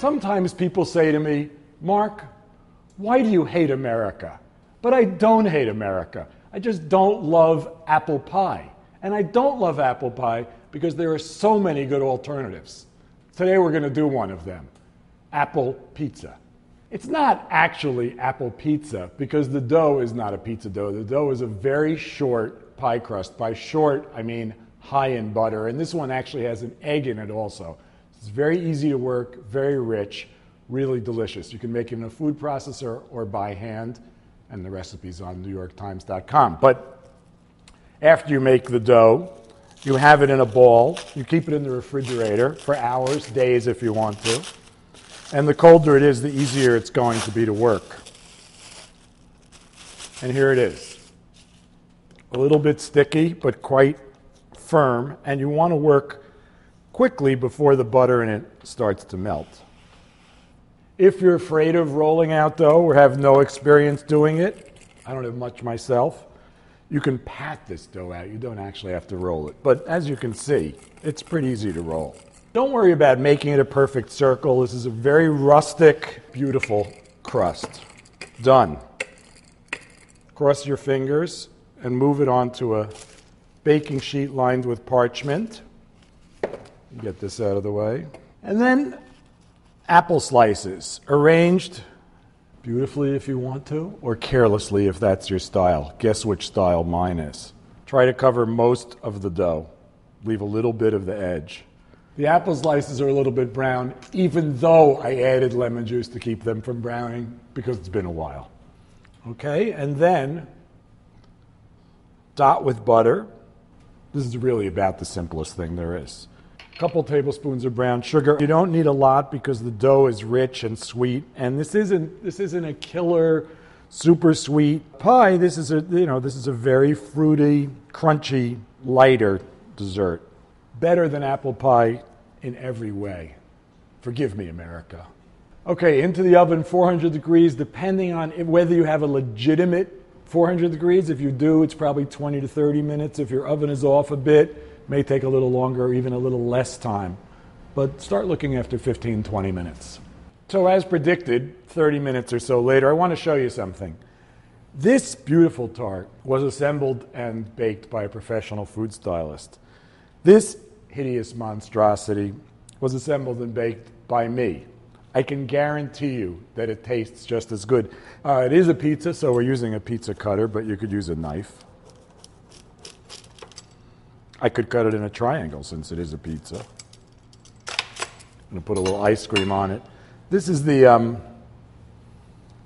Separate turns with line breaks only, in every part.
Sometimes people say to me, Mark, why do you hate America? But I don't hate America. I just don't love apple pie. And I don't love apple pie because there are so many good alternatives. Today we're going to do one of them, apple pizza. It's not actually apple pizza because the dough is not a pizza dough. The dough is a very short pie crust. By short, I mean high in butter. And this one actually has an egg in it also. It's very easy to work, very rich, really delicious. You can make it in a food processor or by hand, and the recipe's on NewYorkTimes.com. But after you make the dough, you have it in a bowl. You keep it in the refrigerator for hours, days if you want to. And the colder it is, the easier it's going to be to work. And here it is. A little bit sticky, but quite firm. And you want to work quickly before the butter in it starts to melt. If you're afraid of rolling out dough or have no experience doing it, I don't have much myself, you can pat this dough out. You don't actually have to roll it. But as you can see, it's pretty easy to roll. Don't worry about making it a perfect circle. This is a very rustic, beautiful crust. Done. Cross your fingers and move it onto a baking sheet lined with parchment. Get this out of the way. And then apple slices, arranged beautifully if you want to, or carelessly if that's your style. Guess which style mine is. Try to cover most of the dough. Leave a little bit of the edge. The apple slices are a little bit brown, even though I added lemon juice to keep them from browning, because it's been a while. Okay, and then dot with butter. This is really about the simplest thing there is. A couple tablespoons of brown sugar. You don't need a lot because the dough is rich and sweet, and this isn't a killer, super sweet pie. This is a very fruity, crunchy, lighter dessert. Better than apple pie in every way. Forgive me, America. Okay, into the oven, 400 degrees, depending on whether you have a legitimate 400 degrees. If you do, it's probably 20 to 30 minutes. If your oven is off a bit, it may take a little longer or even a little less time. But start looking after 15, 20 minutes. So as predicted, 30 minutes or so later, I want to show you something. This beautiful tart was assembled and baked by a professional food stylist. This hideous monstrosity was assembled and baked by me. I can guarantee you that it tastes just as good. It is a pizza, so we're using a pizza cutter, but you could use a knife. I could cut it in a triangle since it is a pizza. I'm going to put a little ice cream on it. This is the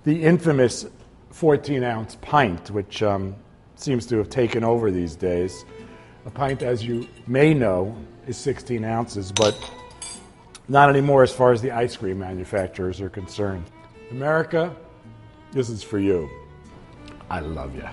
infamous 14-ounce pint, which seems to have taken over these days. A pint, as you may know, is 16 ounces, but not anymore as far as the ice cream manufacturers are concerned. America, this is for you. I love you.